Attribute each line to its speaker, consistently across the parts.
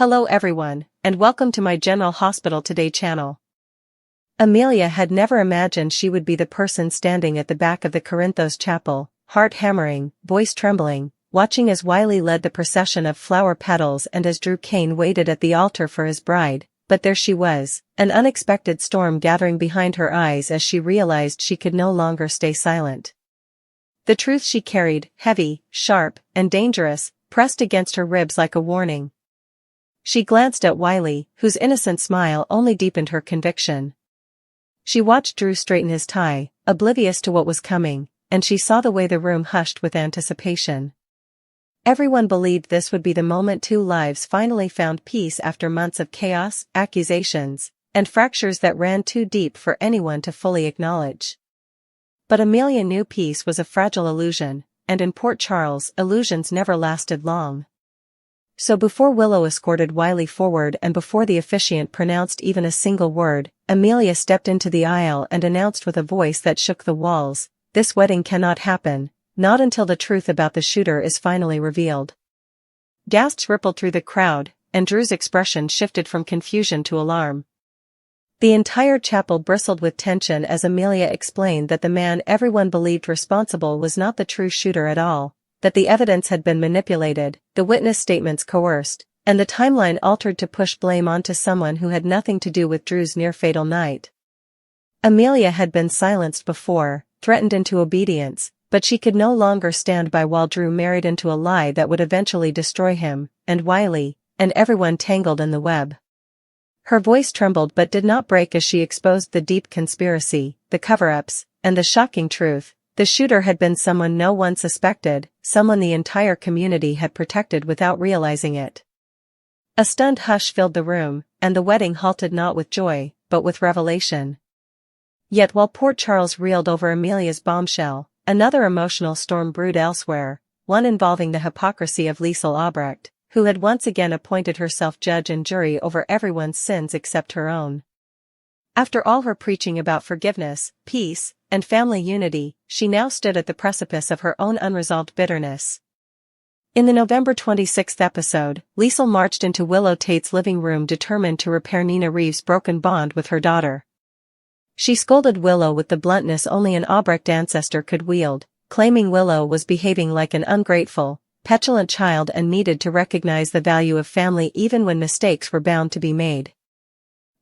Speaker 1: Hello everyone, and welcome to my General Hospital Today channel. Amelia had never imagined she would be the person standing at the back of the Corinthos chapel, heart hammering, voice trembling, watching as Wiley led the procession of flower petals and as Drew waited at the altar for his bride, but there she was, an unexpected storm gathering behind her eyes as she realized she could no longer stay silent. The truth she carried, heavy, sharp, and dangerous, pressed against her ribs like a warning. She glanced at Wiley, whose innocent smile only deepened her conviction. She watched Drew straighten his tie, oblivious to what was coming, and she saw the way the room hushed with anticipation. Everyone believed this would be the moment two lives finally found peace after months of chaos, accusations, and fractures that ran too deep for anyone to fully acknowledge. But Amelia knew peace was a fragile illusion, and in Port Charles, illusions never lasted long. So before Willow escorted Wiley forward and before the officiant pronounced even a single word, Amelia stepped into the aisle and announced with a voice that shook the walls, "This wedding cannot happen, not until the truth about the shooter is finally revealed." Gasps rippled through the crowd, and Drew's expression shifted from confusion to alarm. The entire chapel bristled with tension as Amelia explained that the man everyone believed responsible was not the true shooter at all, that the evidence had been manipulated, the witness statements coerced, and the timeline altered to push blame onto someone who had nothing to do with Drew's near-fatal night. Amelia had been silenced before, threatened into obedience, but she could no longer stand by while Drew married into a lie that would eventually destroy him, and Wiley, and everyone tangled in the web. Her voice trembled but did not break as she exposed the deep conspiracy, the cover-ups, and the shocking truth. The shooter had been someone no one suspected, someone the entire community had protected without realizing it. A stunned hush filled the room, and the wedding halted not with joy, but with revelation. Yet while Port Charles reeled over Amelia's bombshell, another emotional storm brewed elsewhere, one involving the hypocrisy of Liesl Albrecht, who had once again appointed herself judge and jury over everyone's sins except her own. After all her preaching about forgiveness, peace, and family unity, she now stood at the precipice of her own unresolved bitterness. In the November 26th episode, Liesl marched into Willow Tate's living room determined to repair Nina Reeves' broken bond with her daughter. She scolded Willow with the bluntness only an Albrecht ancestor could wield, claiming Willow was behaving like an ungrateful, petulant child and needed to recognize the value of family even when mistakes were bound to be made.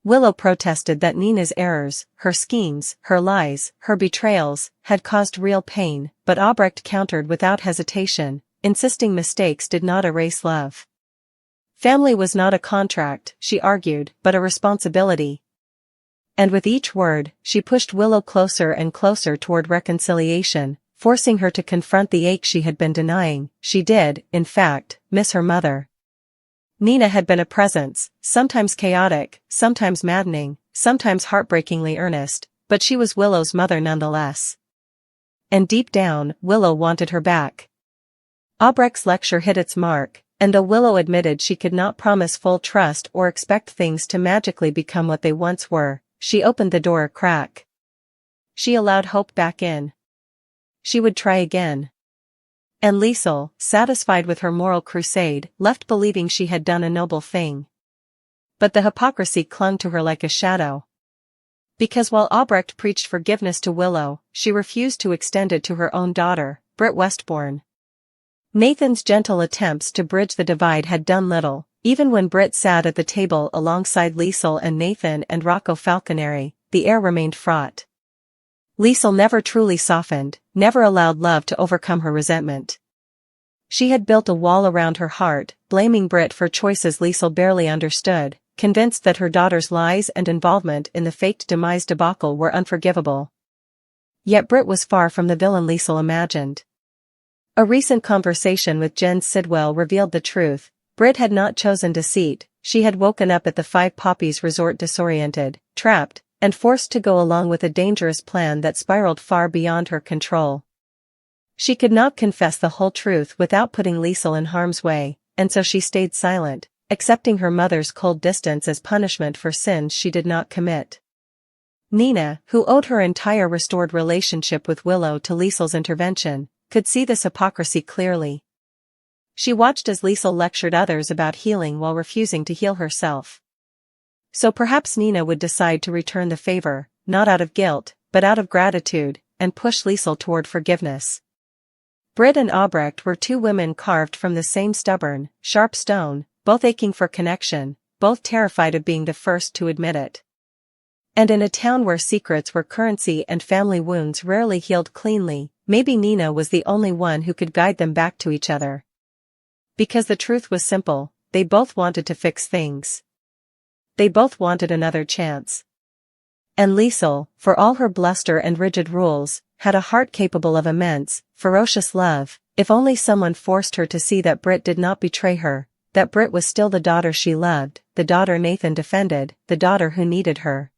Speaker 1: Willow protested that Nina's errors, her schemes, her lies, her betrayals, had caused real pain, but Albrecht countered without hesitation, insisting mistakes did not erase love. Family was not a contract, she argued, but a responsibility. And with each word, she pushed Willow closer and closer toward reconciliation, forcing her to confront the ache she had been denying. She did, in fact, miss her mother. Nina had been a presence, sometimes chaotic, sometimes maddening, sometimes heartbreakingly earnest, but she was Willow's mother nonetheless. And deep down, Willow wanted her back. Albrecht's lecture hit its mark, and though Willow admitted she could not promise full trust or expect things to magically become what they once were, she opened the door a crack. She allowed hope back in. She would try again. And Liesl, satisfied with her moral crusade, left believing she had done a noble thing. But the hypocrisy clung to her like a shadow. Because while Albrecht preached forgiveness to Willow, she refused to extend it to her own daughter, Britt Westbourne. Nathan's gentle attempts to bridge the divide had done little, even when Britt sat at the table alongside Liesl and Nathan and Rocco Falconeri, the air remained fraught. Liesl never truly softened, never allowed love to overcome her resentment. She had built a wall around her heart, blaming Britt for choices Liesl barely understood, convinced that her daughter's lies and involvement in the faked demise debacle were unforgivable. Yet Britt was far from the villain Liesl imagined. A recent conversation with Jen Sidwell revealed the truth. Britt had not chosen deceit, she had woken up at the Five Poppies resort disoriented, trapped, and forced to go along with a dangerous plan that spiraled far beyond her control. She could not confess the whole truth without putting Liesl in harm's way, and so she stayed silent, accepting her mother's cold distance as punishment for sins she did not commit. Nina, who owed her entire restored relationship with Willow to Liesl's intervention, could see this hypocrisy clearly. She watched as Liesel lectured others about healing while refusing to heal herself. So perhaps Nina would decide to return the favor, not out of guilt, but out of gratitude, and push Liesel toward forgiveness. Britt and Albrecht were two women carved from the same stubborn, sharp stone, both aching for connection, both terrified of being the first to admit it. And in a town where secrets were currency and family wounds rarely healed cleanly, maybe Nina was the only one who could guide them back to each other. Because the truth was simple, they both wanted to fix things. They both wanted another chance. And Liesel, for all her bluster and rigid rules, had a heart capable of immense, ferocious love, if only someone forced her to see that Britt did not betray her, that Britt was still the daughter she loved, the daughter Nathan defended, the daughter who needed her.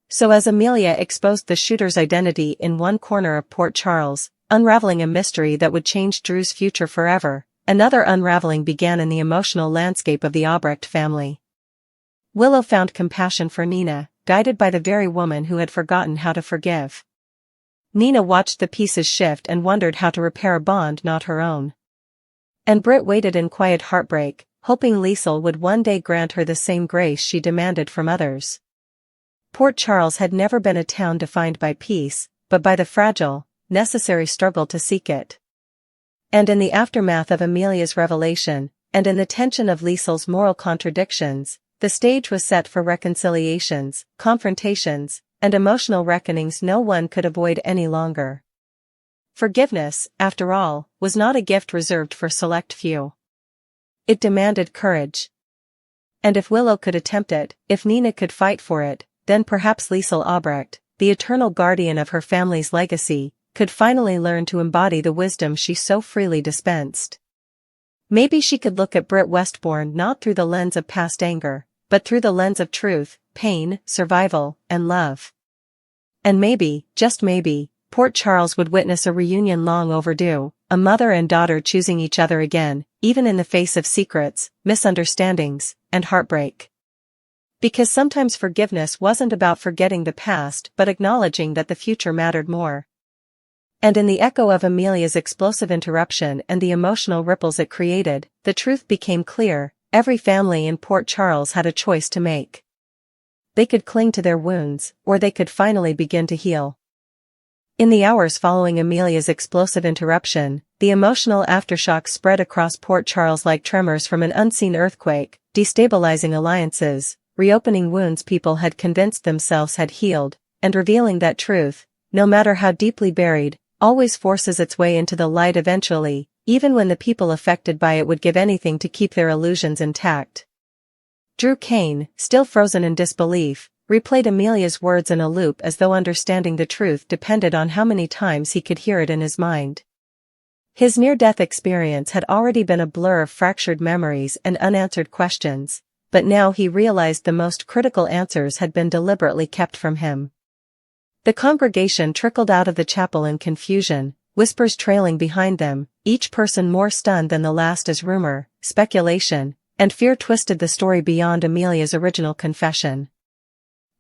Speaker 1: So as Amelia exposed the shooter's identity in one corner of Port Charles, unraveling a mystery that would change Drew's future forever, another unraveling began in the emotional landscape of the Albrecht family. Willow found compassion for Nina, guided by the very woman who had forgotten how to forgive. Nina watched the pieces shift and wondered how to repair a bond not her own. And Britt waited in quiet heartbreak, hoping Liesel would one day grant her the same grace she demanded from others. Port Charles had never been a town defined by peace, but by the fragile, necessary struggle to seek it. And in the aftermath of Amelia's revelation, and in the tension of Liesel's moral contradictions, the stage was set for reconciliations, confrontations, and emotional reckonings no one could avoid any longer. Forgiveness, after all, was not a gift reserved for select few. It demanded courage. And if Willow could attempt it, if Nina could fight for it, then perhaps Liesel Albrecht, the eternal guardian of her family's legacy, could finally learn to embody the wisdom she so freely dispensed. Maybe she could look at Britt Westbourne not through the lens of past anger, but through the lens of truth, pain, survival, and love. And maybe, just maybe, Port Charles would witness a reunion long overdue, a mother and daughter choosing each other again, even in the face of secrets, misunderstandings, and heartbreak. Because sometimes forgiveness wasn't about forgetting the past but acknowledging that the future mattered more. And in the echo of Amelia's explosive interruption and the emotional ripples it created, the truth became clear: every family in Port Charles had a choice to make. They could cling to their wounds, or they could finally begin to heal. In the hours following Amelia's explosive interruption, the emotional aftershock spread across Port Charles like tremors from an unseen earthquake, destabilizing alliances, reopening wounds people had convinced themselves had healed, and revealing that truth, no matter how deeply buried, always forces its way into the light eventually, even when the people affected by it would give anything to keep their illusions intact. Drew Kane, still frozen in disbelief, replayed Amelia's words in a loop as though understanding the truth depended on how many times he could hear it in his mind. His near-death experience had already been a blur of fractured memories and unanswered questions, but now he realized the most critical answers had been deliberately kept from him. The congregation trickled out of the chapel in confusion, whispers trailing behind them, each person more stunned than the last as rumor, speculation, and fear twisted the story beyond Amelia's original confession.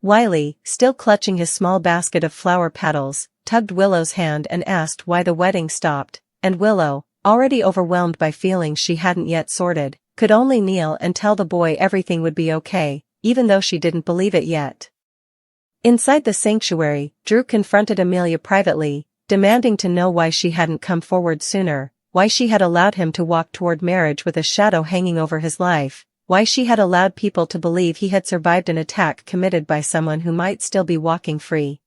Speaker 1: Wiley, still clutching his small basket of flower petals, tugged Willow's hand and asked why the wedding stopped, and Willow, already overwhelmed by feelings she hadn't yet sorted, could only kneel and tell the boy everything would be okay, even though she didn't believe it yet. Inside the sanctuary, Drew confronted Amelia privately, demanding to know why she hadn't come forward sooner, why she had allowed him to walk toward marriage with a shadow hanging over his life, why she had allowed people to believe he had survived an attack committed by someone who might still be walking free.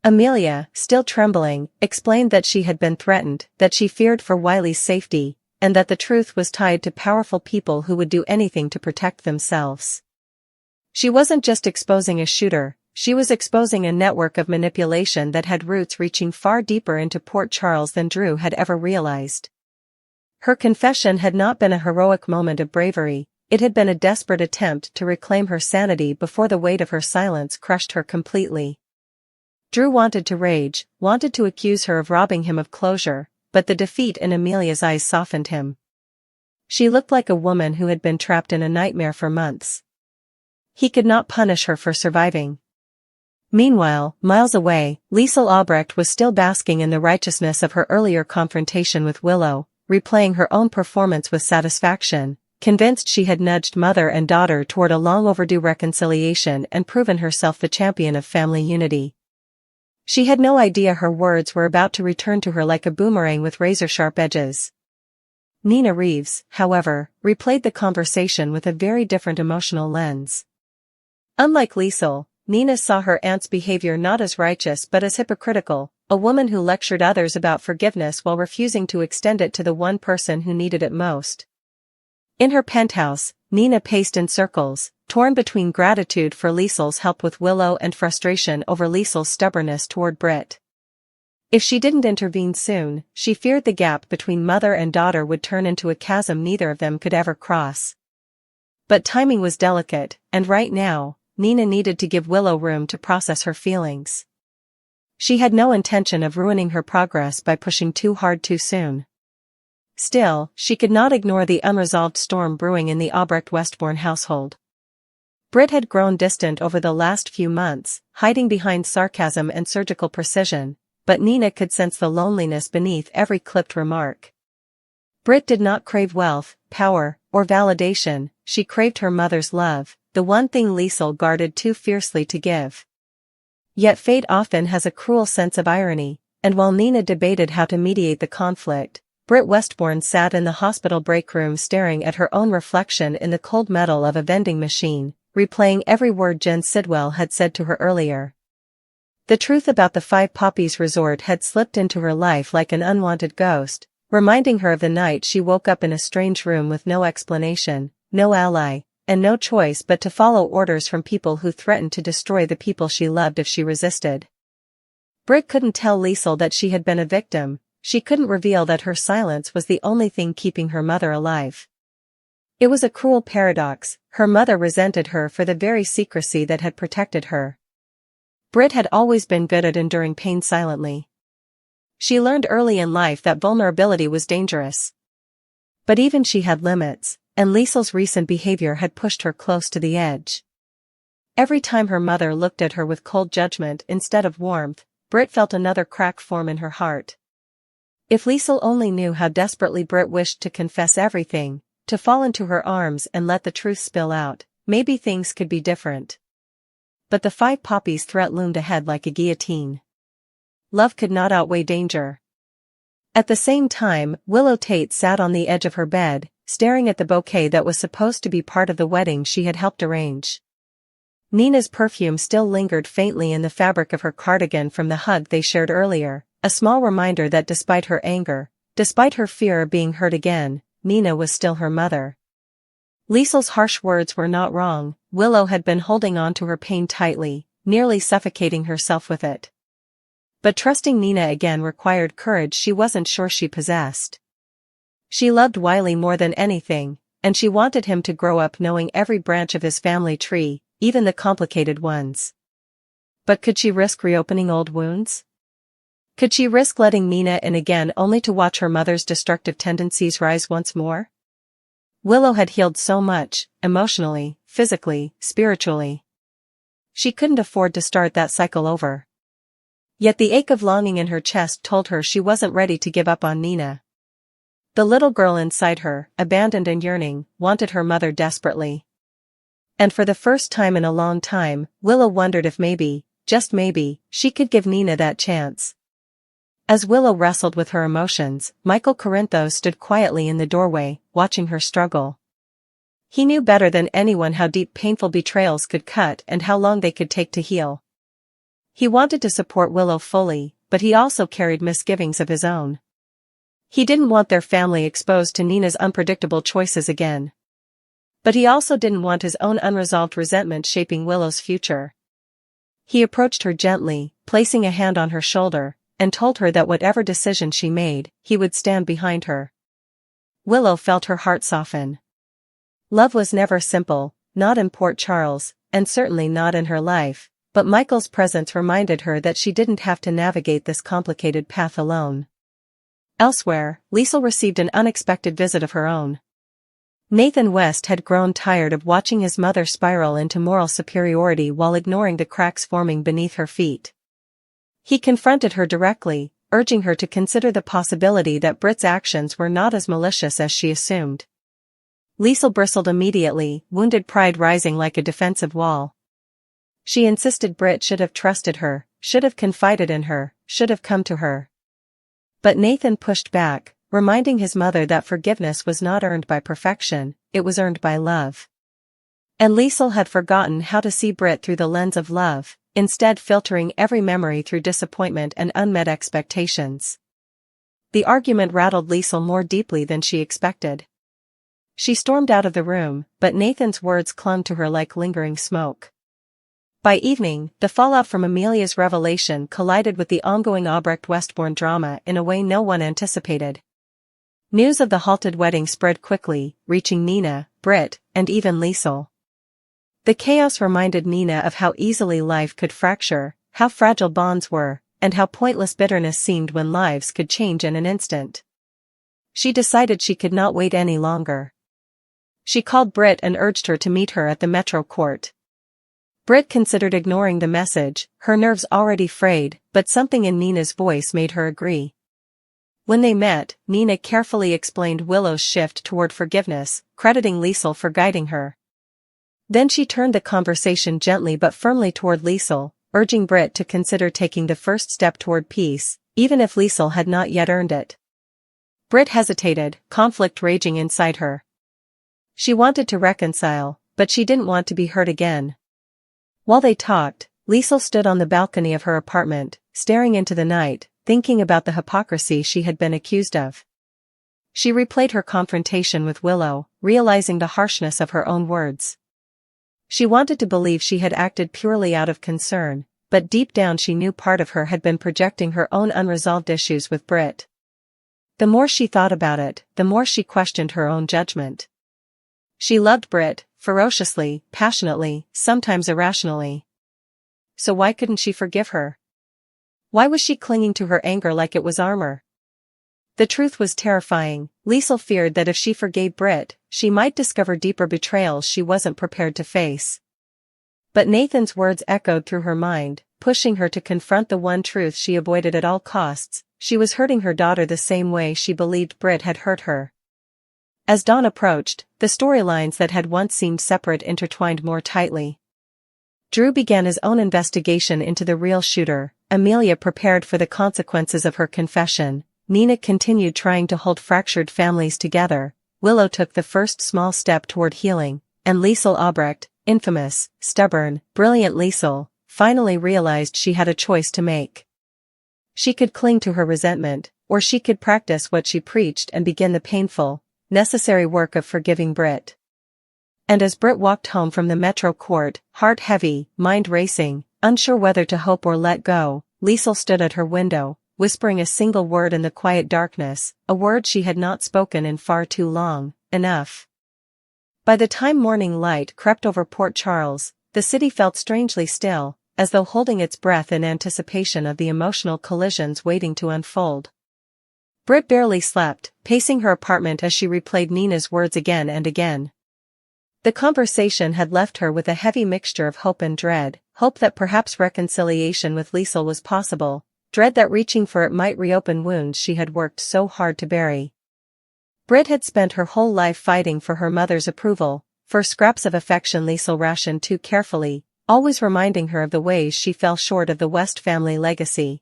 Speaker 1: Amelia, still trembling, explained that she had been threatened, that she feared for Wiley's safety, and that the truth was tied to powerful people who would do anything to protect themselves. She wasn't just exposing a shooter, she was exposing a network of manipulation that had roots reaching far deeper into Port Charles than Drew had ever realized. Her confession had not been a heroic moment of bravery, it had been a desperate attempt to reclaim her sanity before the weight of her silence crushed her completely. Drew wanted to rage, wanted to accuse her of robbing him of closure, but the defeat in Amelia's eyes softened him. She looked like a woman who had been trapped in a nightmare for months. He could not punish her for surviving. Meanwhile, miles away, Liesel Albrecht was still basking in the righteousness of her earlier confrontation with Willow, replaying her own performance with satisfaction, convinced she had nudged mother and daughter toward a long-overdue reconciliation and proven herself the champion of family unity. She had no idea her words were about to return to her like a boomerang with razor-sharp edges. Nina Reeves, however, replayed the conversation with a very different emotional lens. Unlike Liesl, Nina saw her aunt's behavior not as righteous but as hypocritical, a woman who lectured others about forgiveness while refusing to extend it to the one person who needed it most. In her penthouse, Nina paced in circles, torn between gratitude for Liesl's help with Willow and frustration over Liesl's stubbornness toward Britt. If she didn't intervene soon, she feared the gap between mother and daughter would turn into a chasm neither of them could ever cross. But timing was delicate, and right now, Nina needed to give Willow room to process her feelings. She had no intention of ruining her progress by pushing too hard too soon. Still, she could not ignore the unresolved storm brewing in the Albrecht-Westbourne household. Britt had grown distant over the last few months, hiding behind sarcasm and surgical precision, but Nina could sense the loneliness beneath every clipped remark. Britt did not crave wealth, power, or validation, she craved her mother's love, the one thing Liesl guarded too fiercely to give. Yet fate often has a cruel sense of irony, and while Nina debated how to mediate the conflict, Britt Westbourne sat in the hospital break room staring at her own reflection in the cold metal of a vending machine, replaying every word Jen Sidwell had said to her earlier. The truth about the Five Poppies resort had slipped into her life like an unwanted ghost, reminding her of the night she woke up in a strange room with no explanation, no ally, and no choice but to follow orders from people who threatened to destroy the people she loved if she resisted. Britt couldn't tell Liesl that she had been a victim, she couldn't reveal that her silence was the only thing keeping her mother alive. It was a cruel paradox, her mother resented her for the very secrecy that had protected her. Britt had always been good at enduring pain silently. She learned early in life that vulnerability was dangerous. But even she had limits, and Liesl's recent behavior had pushed her close to the edge. Every time her mother looked at her with cold judgment instead of warmth, Britt felt another crack form in her heart. If Liesl only knew how desperately Britt wished to confess everything, to fall into her arms and let the truth spill out, maybe things could be different. But the Five Poppies threat loomed ahead like a guillotine. Love could not outweigh danger. At the same time, Willow Tate sat on the edge of her bed, staring at the bouquet that was supposed to be part of the wedding she had helped arrange. Nina's perfume still lingered faintly in the fabric of her cardigan from the hug they shared earlier, a small reminder that despite her anger, despite her fear of being hurt again, Nina was still her mother. Liesl's harsh words were not wrong, Willow had been holding on to her pain tightly, nearly suffocating herself with it. But trusting Nina again required courage she wasn't sure she possessed. She loved Wiley more than anything, and she wanted him to grow up knowing every branch of his family tree, even the complicated ones. But could she risk reopening old wounds? Could she risk letting Nina in again only to watch her mother's destructive tendencies rise once more? Willow had healed so much, emotionally, physically, spiritually. She couldn't afford to start that cycle over. Yet the ache of longing in her chest told her she wasn't ready to give up on Nina. The little girl inside her, abandoned and yearning, wanted her mother desperately. And for the first time in a long time, Willow wondered if maybe, just maybe, she could give Nina that chance. As Willow wrestled with her emotions, Michael Corinthos stood quietly in the doorway, watching her struggle. He knew better than anyone how deep painful betrayals could cut and how long they could take to heal. He wanted to support Willow fully, but he also carried misgivings of his own. He didn't want their family exposed to Nina's unpredictable choices again. But he also didn't want his own unresolved resentment shaping Willow's future. He approached her gently, placing a hand on her shoulder, and told her that whatever decision she made, he would stand behind her. Willow felt her heart soften. Love was never simple, not in Port Charles, and certainly not in her life, but Michael's presence reminded her that she didn't have to navigate this complicated path alone. Elsewhere, Liesl received an unexpected visit of her own. Nathan West had grown tired of watching his mother spiral into moral superiority while ignoring the cracks forming beneath her feet. He confronted her directly, urging her to consider the possibility that Britt's actions were not as malicious as she assumed. Liesel bristled immediately, wounded pride rising like a defensive wall. She insisted Britt should have trusted her, should have confided in her, should have come to her. But Nathan pushed back, reminding his mother that forgiveness was not earned by perfection, it was earned by love. And Liesel had forgotten how to see Britt through the lens of love, instead filtering every memory through disappointment and unmet expectations. The argument rattled Liesel more deeply than she expected. She stormed out of the room, but Nathan's words clung to her like lingering smoke. By evening, the fallout from Amelia's revelation collided with the ongoing Albrecht-Westbourne drama in a way no one anticipated. News of the halted wedding spread quickly, reaching Nina, Britt, and even Liesel. The chaos reminded Nina of how easily life could fracture, how fragile bonds were, and how pointless bitterness seemed when lives could change in an instant. She decided she could not wait any longer. She called Britt and urged her to meet her at the Metro Court. Britt considered ignoring the message, her nerves already frayed, but something in Nina's voice made her agree. When they met, Nina carefully explained Willow's shift toward forgiveness, crediting Liesel for guiding her. Then she turned the conversation gently but firmly toward Liesel, urging Britt to consider taking the first step toward peace, even if Liesel had not yet earned it. Britt hesitated, conflict raging inside her. She wanted to reconcile, but she didn't want to be hurt again. While they talked, Liesel stood on the balcony of her apartment, staring into the night, thinking about the hypocrisy she had been accused of. She replayed her confrontation with Willow, realizing the harshness of her own words. She wanted to believe she had acted purely out of concern, but deep down she knew part of her had been projecting her own unresolved issues with Britt. The more she thought about it, the more she questioned her own judgment. She loved Britt, ferociously, passionately, sometimes irrationally. So why couldn't she forgive her? Why was she clinging to her anger like it was armor? The truth was terrifying. Liesel feared that if she forgave Britt, she might discover deeper betrayals she wasn't prepared to face. But Nathan's words echoed through her mind, pushing her to confront the one truth she avoided at all costs: she was hurting her daughter the same way she believed Britt had hurt her. As dawn approached, the storylines that had once seemed separate intertwined more tightly. Drew began his own investigation into the real shooter, Amelia prepared for the consequences of her confession, Nina continued trying to hold fractured families together, Willow took the first small step toward healing, and Liesel Albrecht, infamous, stubborn, brilliant Liesel, finally realized she had a choice to make. She could cling to her resentment, or she could practice what she preached and begin the painful, necessary work of forgiving Britt. And as Britt walked home from the Metro Court, heart heavy, mind racing, unsure whether to hope or let go, Liesel stood at her window, whispering a single word in the quiet darkness, a word she had not spoken in far too long: enough. By the time morning light crept over Port Charles, the city felt strangely still, as though holding its breath in anticipation of the emotional collisions waiting to unfold. Britt barely slept, pacing her apartment as she replayed Nina's words again and again. The conversation had left her with a heavy mixture of hope and dread, hope that perhaps reconciliation with Liesel was possible, dread that reaching for it might reopen wounds she had worked so hard to bury. Britt had spent her whole life fighting for her mother's approval, for scraps of affection Liesel rationed too carefully, always reminding her of the ways she fell short of the West family legacy.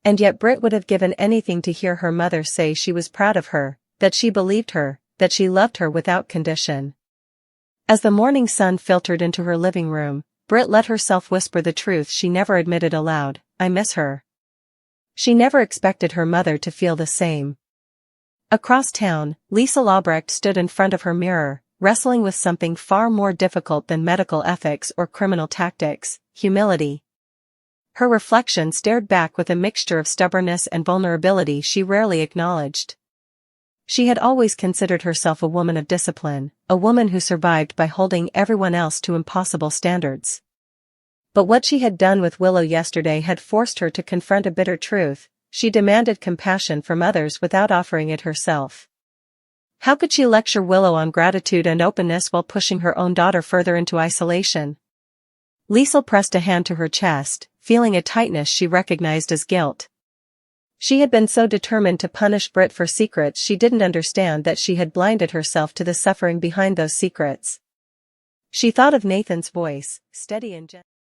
Speaker 1: And yet Britt would have given anything to hear her mother say she was proud of her, that she believed her, that she loved her without condition. As the morning sun filtered into her living room, Britt let herself whisper the truth she never admitted aloud: I miss her. She never expected her mother to feel the same. Across town, Liesel Albrecht stood in front of her mirror, wrestling with something far more difficult than medical ethics or criminal tactics: humility. Her reflection stared back with a mixture of stubbornness and vulnerability she rarely acknowledged. She had always considered herself a woman of discipline, a woman who survived by holding everyone else to impossible standards. But what she had done with Willow yesterday had forced her to confront a bitter truth: she demanded compassion from others without offering it herself. How could she lecture Willow on gratitude and openness while pushing her own daughter further into isolation? Liesel pressed a hand to her chest, feeling a tightness she recognized as guilt. She had been so determined to punish Britt for secrets she didn't understand that she had blinded herself to the suffering behind those secrets. She thought of Nathan's voice, steady and gentle.